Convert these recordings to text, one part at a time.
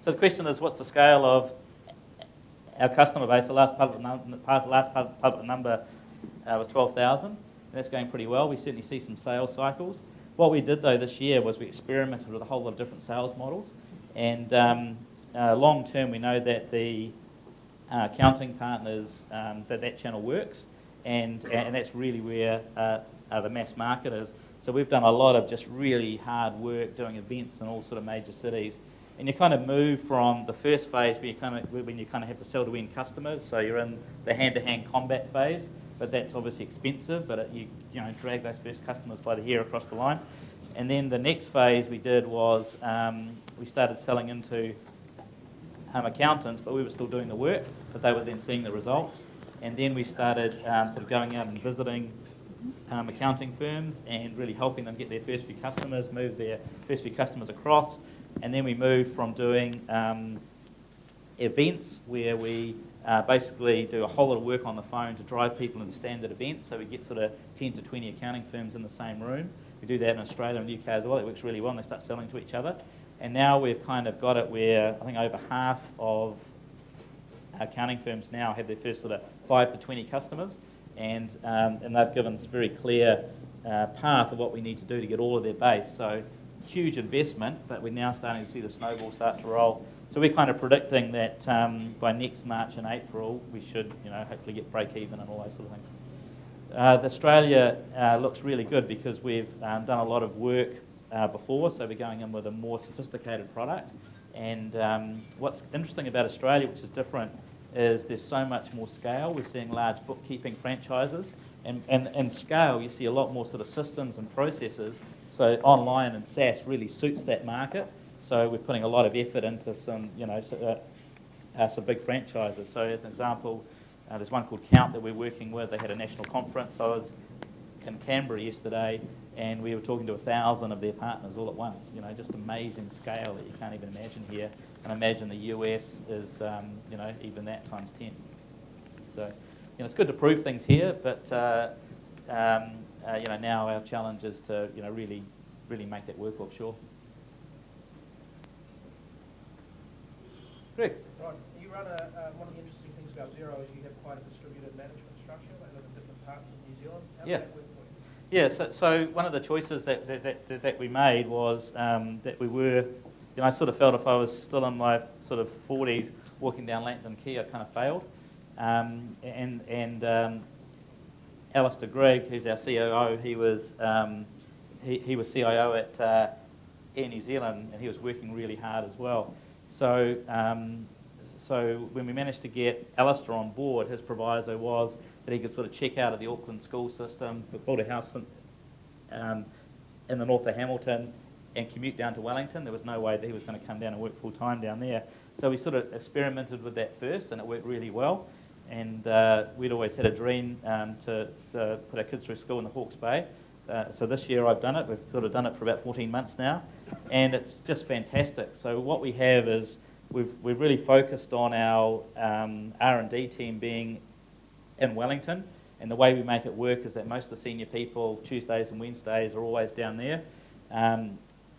So the question is, what's the scale of our customer base? The last public number was 12,000. That's going pretty well. We certainly see some sales cycles. What we did though this year was we experimented with a whole lot of different sales models, and long term we know that the accounting partners, that channel works, and that's really where the mass market is. So we've done a lot of just really hard work doing events in all sort of major cities, and you kind of move from the first phase when you kind of have to sell to end customers. So you're in the hand-to-hand combat phase, but that's obviously expensive. But you drag those first customers by the hair across the line, and then the next phase we did was we started selling into accountants, but we were still doing the work, but they were then seeing the results. And then we started sort of going out and visiting accounting firms and really helping them get their first few customers, move their first few customers across. And then we moved from doing events where we basically do a whole lot of work on the phone to drive people into standard events. So we get sort of 10 to 20 accounting firms in the same room. We do that in Australia and the UK as well. It works really well, and they start selling to each other. And now we've kind of got it where I think over half of accounting firms now have their first sort of 5 to 20 customers, and they've given us a very clear path of what we need to do to get all of their base. So huge investment, but we're now starting to see the snowball start to roll. So we're kind of predicting that by next March and April we should, hopefully get break even and all those sort of things. Australia looks really good because we've done a lot of work before, so we're going in with a more sophisticated product. And what's interesting about Australia, which is different, is there's so much more scale. We're seeing large bookkeeping franchises, and scale, you see a lot more sort of systems and processes. So online and SaaS really suits that market. So we're putting a lot of effort into some big franchises. So as an example, there's one called Count that we're working with. They had a national conference. I was in Canberra yesterday, and we were talking to 1,000 of their partners all at once. Just amazing scale that you can't even imagine here. And I imagine the US is, even that times 10. So, it's good to prove things here, but now our challenge is to, really make that work offshore. Greg. Right. You run one of the interesting things about Xero is you have quite a distributed management structure. They live in different parts of New Zealand. How does that work for you? Yeah, so one of the choices that we made was that we were, I sort of felt if I was still in my sort of 40s walking down Langton Quay, I kind of failed. Alistair Gregg, who's our COO, he was CIO at Air New Zealand, and he was working really hard as well. So when we managed to get Alistair on board, his proviso was that he could sort of check out of the Auckland school system, build a house in the north of Hamilton, and commute down to Wellington. There was no way that he was going to come down and work full time down there. So we sort of experimented with that first, and it worked really well. And we'd always had a dream to put our kids through school in the Hawke's Bay. So this year I've done it. We've sort of done it for about 14 months now, and it's just fantastic. So what we have is we've really focused on our R&D team being in Wellington, and the way we make it work is that most of the senior people Tuesdays and Wednesdays are always down there.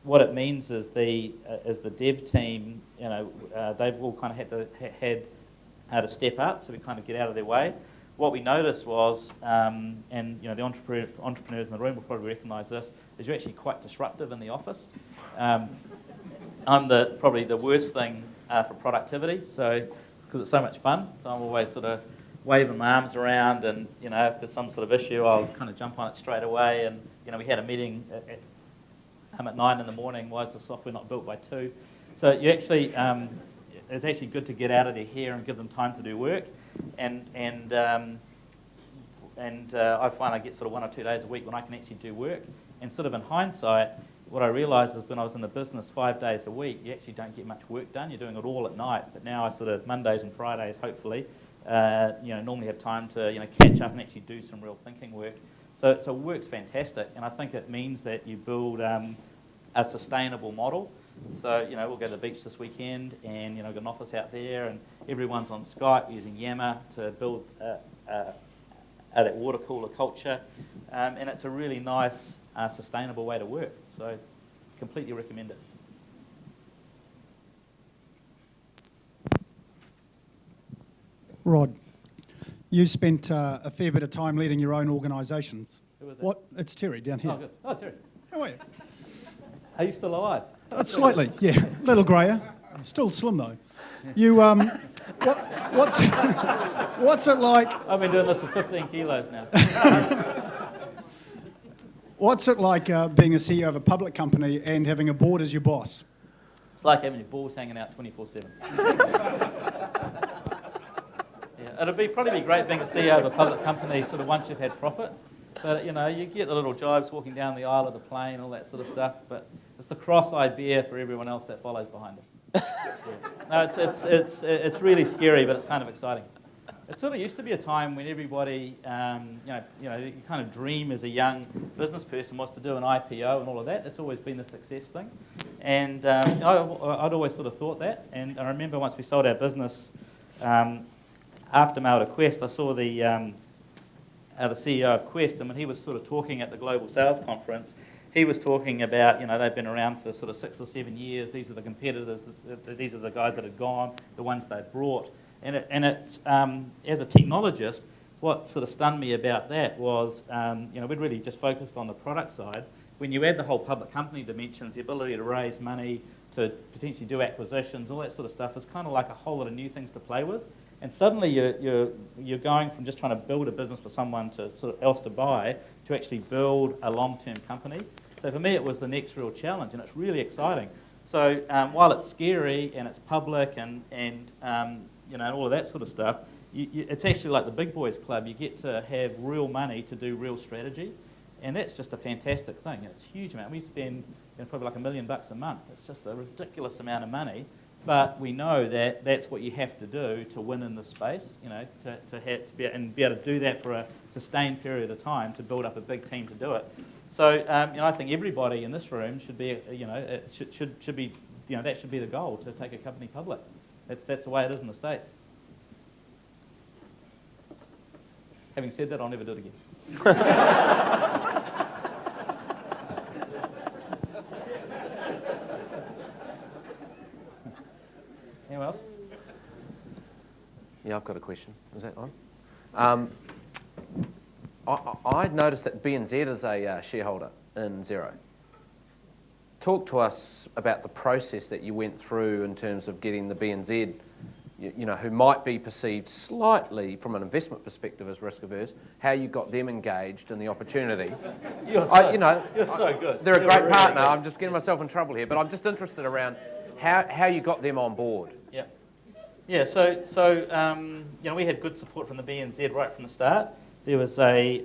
What it means is the dev team, they've all kind of had to step up, so we kind of get out of their way. What we noticed was, and the entrepreneurs in the room will probably recognise this, is you're actually quite disruptive in the office. I'm probably the worst thing for productivity, so because it's so much fun. So I'm always sort of waving my arms around, and if there's some sort of issue, I'll kind of jump on it straight away. And we had a meeting at 9 in the morning. Why is the software not built by 2? So you actually, it's actually good to get out of their hair and give them time to do work. And I find I get sort of 1 or 2 days a week when I can actually do work. And sort of in hindsight, what I realised is when I was in the business 5 days a week, you actually don't get much work done. You're doing it all at night. But now I sort of Mondays and Fridays, hopefully, normally have time to catch up and actually do some real thinking work. So it works fantastic, and I think it means that you build a sustainable model. So we'll go to the beach this weekend, and got an office out there, and everyone's on Skype using Yammer to build that water cooler culture, and it's a really nice, sustainable way to work. So completely recommend it. Rod, you spent a fair bit of time leading your own organisations. Who was that? What? It's Terry down here. Oh, good. Oh, Terry. How are you? Are you still alive? Slightly, yeah. A little greyer. Still slim though. You, what's what's it like? I've been doing this for 15 kilos now. What's it like being a CEO of a public company and having a board as your boss? It's like having your balls hanging out 24/7. Yeah, it'd probably be great being a CEO of a public company sort of once you've had profit. But, you know, you get the little jibes walking down the aisle of the plane, all that sort of stuff. But it's the cross-eyed bear for everyone else that follows behind us. Yeah. No, it's really scary, but it's kind of exciting. It sort of used to be a time when everybody, you kind of dream as a young business person was to do an IPO and all of that. It's always been the success thing. And I'd always sort of thought that. And I remember once we sold our business, after mail to Quest, I saw the CEO of Quest, and when he was sort of talking at the Global Sales Conference, he was talking about, they've been around for sort of 6 or 7 years. These are the competitors. These are the guys that had gone, the ones they'd brought. And it's as a technologist, what sort of stunned me about that was, we'd really just focused on the product side. When you add the whole public company dimensions, the ability to raise money, to potentially do acquisitions, all that sort of stuff is kind of like a whole lot of new things to play with. And suddenly you're going from just trying to build a business for someone else to buy to actually build a long-term company. So for me, it was the next real challenge, and it's really exciting. So while it's scary and it's public and all of that sort of stuff, it's actually like the big boys club. You get to have real money to do real strategy, and that's just a fantastic thing. It's a huge amount. We spend probably like $1 million a month. It's just a ridiculous amount of money. But we know that that's what you have to do to win in the space, to be able to do that for a sustained period of time to build up a big team to do it. So, I think everybody in this room should be, should be, that should be the goal, to take a company public. That's the way it is in the States. Having said that, I'll never do it again. Anyone else? Yeah, I've got a question. Is that on? I noticed that BNZ is a shareholder in Xero. Talk to us about the process that you went through in terms of getting the BNZ, who might be perceived slightly from an investment perspective as risk averse, how you got them engaged in the opportunity. You're so good. They're a You're great really partner. good. I'm just getting myself in trouble here, but I'm just interested around how you got them on board. Yeah. Yeah, so we had good support from the BNZ right from the start. There was a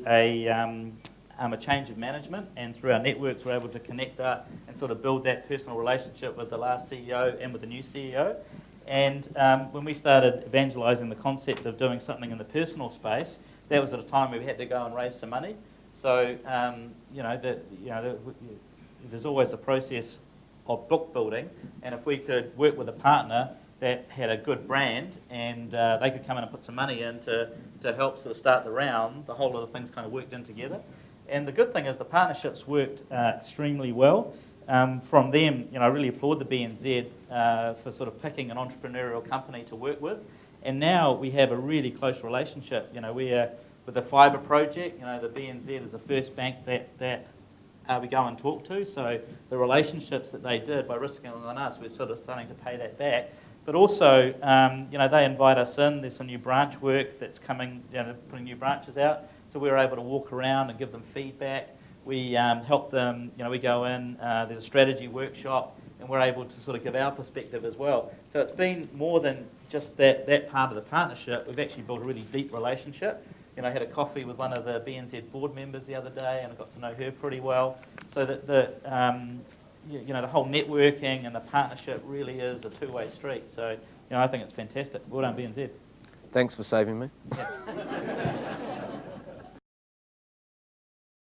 change of management, and through our networks we're able to connect up and sort of build that personal relationship with the last CEO and with the new CEO. And when we started evangelising the concept of doing something in the personal space, that was at a time where we had to go and raise some money. So, there's always a process of book building, and if we could work with a partner that had a good brand and they could come in and put some money in to help sort of start the round, the whole lot of things kind of worked in together. And the good thing is the partnerships worked extremely well. From them, I really applaud the BNZ for sort of picking an entrepreneurial company to work with. And now we have a really close relationship. We are with the fibre project. The BNZ is the first bank that we go and talk to. So the relationships that they did by risking on us, we're sort of starting to pay that back. But also, they invite us in. There's some new branch work that's coming, putting new branches out. So we're able to walk around and give them feedback. We help them, we go in, there's a strategy workshop, and we're able to sort of give our perspective as well. So it's been more than just that part of the partnership. We've actually built a really deep relationship. I had a coffee with one of the BNZ board members the other day, and I got to know her pretty well. So that the whole networking and the partnership really is a two-way street. So, I think it's fantastic. Well done, BNZ. Thanks for saving me. Yeah.